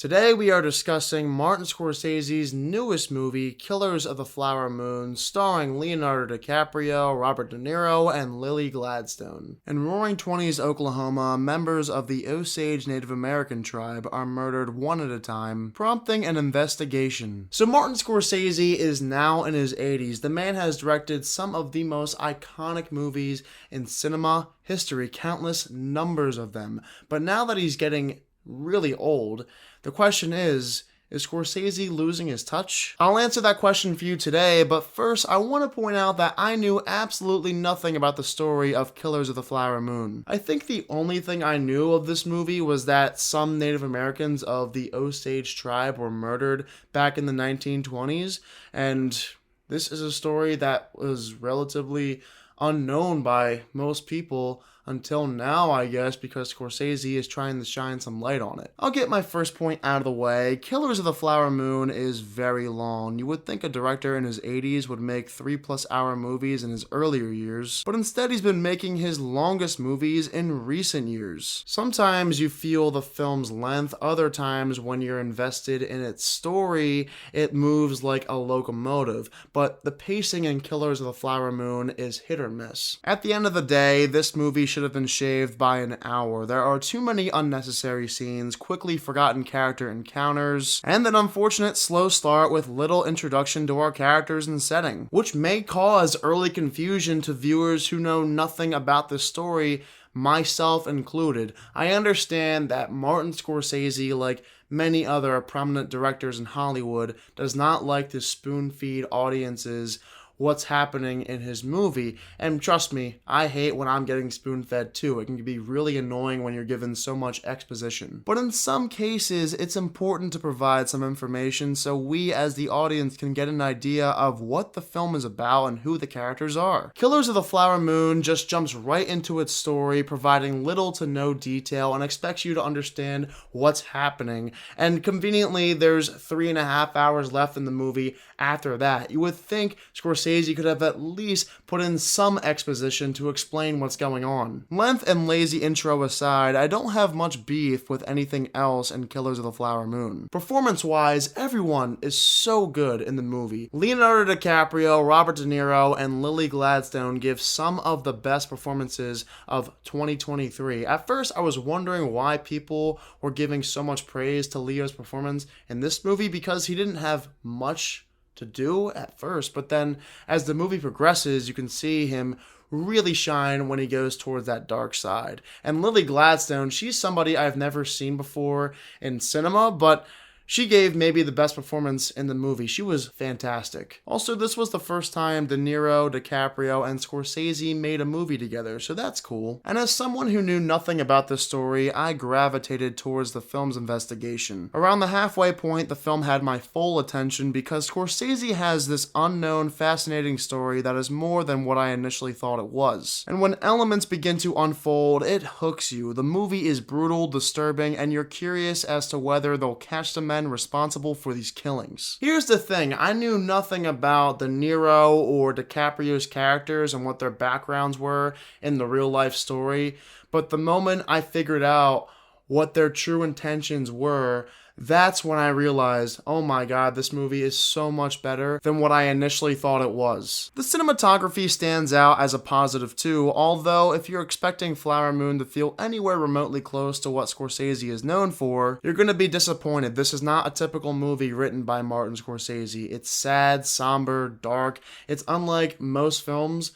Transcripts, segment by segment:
Today we are discussing Martin Scorsese's newest movie, Killers of the Flower Moon, starring Leonardo DiCaprio, Robert De Niro, and Lily Gladstone. In Roaring Twenties, Oklahoma, members of the Osage Native American tribe are murdered one at a time, prompting an investigation. So Martin Scorsese is now in his 80s. The man has directed some of the most iconic movies in cinema history, countless numbers of them. But now that he's getting really old, the question is Scorsese losing his touch? I'll answer that question for you today, but first I want to point out that I knew absolutely nothing about the story of Killers of the Flower Moon. I think the only thing I knew of this movie was that some Native Americans of the Osage tribe were murdered back in the 1920s, and this is a story that was relatively unknown by most people until now, I guess, because Scorsese is trying to shine some light on it. I'll get my first point out of the way. Killers of the Flower Moon is very long. You would think a director in his 80s would make 3+ hour movies in his earlier years, but instead he's been making his longest movies in recent years. Sometimes you feel the film's length, other times when you're invested in its story, it moves like a locomotive, but the pacing in Killers of the Flower Moon is hit or miss. At the end of the day, this movie should have been shaved by an hour. There are too many unnecessary scenes, quickly forgotten character encounters, and an unfortunate slow start with little introduction to our characters and setting, which may cause early confusion to viewers who know nothing about the story, myself included. I understand that Martin Scorsese, like many other prominent directors in Hollywood, does not like to spoon-feed audiences what's happening in his movie, and trust me, I hate when I'm getting spoon-fed too. It can be really annoying when you're given so much exposition. But in some cases, it's important to provide some information so we as the audience can get an idea of what the film is about and who the characters are. Killers of the Flower Moon just jumps right into its story, providing little to no detail and expects you to understand what's happening, and conveniently there's 3.5 hours left in the movie after that. You would think Scorsese could have at least put in some exposition to explain what's going on. Length and lazy intro aside, I don't have much beef with anything else in Killers of the Flower Moon. Performance-wise, everyone is so good in the movie. Leonardo DiCaprio, Robert De Niro, and Lily Gladstone give some of the best performances of 2023. At first, I was wondering why people were giving so much praise to Leo's performance in this movie because he didn't have much to do at first, but then as the movie progresses, you can see him really shine when he goes towards that dark side. And Lily Gladstone, she's somebody I've never seen before in cinema, but she gave maybe the best performance in the movie. She was fantastic. Also, this was the first time De Niro, DiCaprio, and Scorsese made a movie together, so that's cool. And as someone who knew nothing about this story, I gravitated towards the film's investigation. Around the halfway point, the film had my full attention because Scorsese has this unknown, fascinating story that is more than what I initially thought it was. And when elements begin to unfold, it hooks you. The movie is brutal, disturbing, and you're curious as to whether they'll catch the men responsible for these killings. Here's the thing, I knew nothing about De Niro or DiCaprio's characters and what their backgrounds were in the real life story, but the moment I figured out what their true intentions were, that's when I realized, oh my god, this movie is so much better than what I initially thought it was. The cinematography stands out as a positive too, although if you're expecting Flower Moon to feel anywhere remotely close to what Scorsese is known for, you're going to be disappointed. This is not a typical movie written by Martin Scorsese. It's sad, somber, dark. It's unlike most films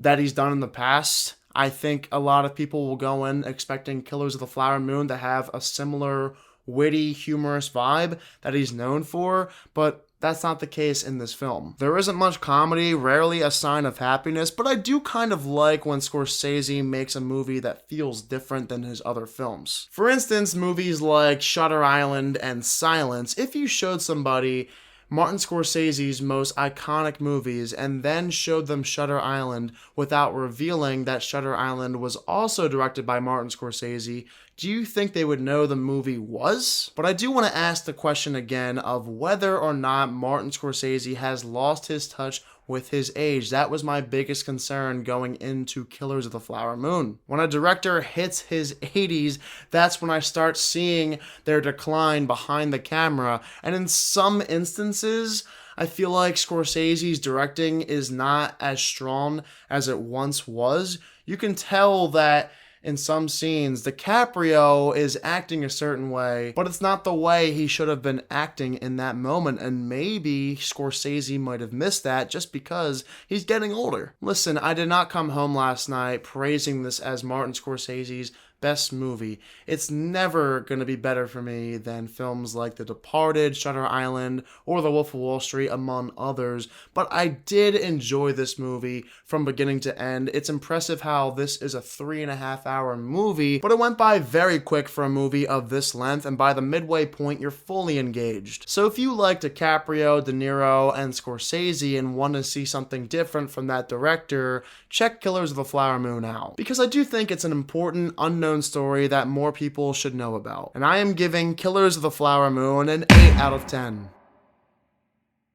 that he's done in the past. I think a lot of people will go in expecting Killers of the Flower Moon to have a similar witty, humorous vibe that he's known for, but that's not the case in this film. There isn't much comedy, rarely a sign of happiness, but I do kind of like when Scorsese makes a movie that feels different than his other films. For instance, movies like Shutter Island and Silence, if you showed somebody Martin Scorsese's most iconic movies and then showed them Shutter Island without revealing that Shutter Island was also directed by Martin Scorsese, do you think they would know the movie was? But I do want to ask the question again of whether or not Martin Scorsese has lost his touch with his age. That was my biggest concern going into Killers of the Flower Moon. When a director hits his 80s, that's when I start seeing their decline behind the camera. And in some instances, I feel like Scorsese's directing is not as strong as it once was. You can tell that in some scenes, DiCaprio is acting a certain way, but it's not the way he should have been acting in that moment, and maybe Scorsese might have missed that just because he's getting older. Listen, I did not come home last night praising this as Martin Scorsese's best movie. It's never going to be better for me than films like The Departed, Shutter Island, or The Wolf of Wall Street, among others, but I did enjoy this movie from beginning to end. It's impressive how this is a 3.5-hour movie, but it went by very quick for a movie of this length, and by the midway point, you're fully engaged. So if you like DiCaprio, De Niro, and Scorsese and want to see something different from that director, check Killers of the Flower Moon out, because I do think it's an important, unknown story that more people should know about. And I am giving Killers of the Flower Moon an 8 out of 10.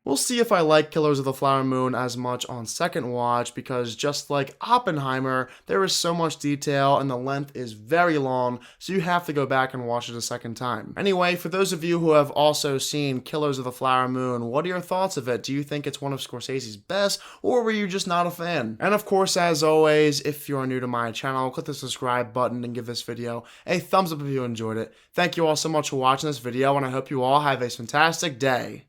We'll see if I like Killers of the Flower Moon as much on second watch, because just like Oppenheimer, there is so much detail and the length is very long, so you have to go back and watch it a second time. Anyway, for those of you who have also seen Killers of the Flower Moon, what are your thoughts of it? Do you think it's one of Scorsese's best, or were you just not a fan? And of course, as always, if you're new to my channel, click the subscribe button and give this video a thumbs up if you enjoyed it. Thank you all so much for watching this video, and I hope you all have a fantastic day.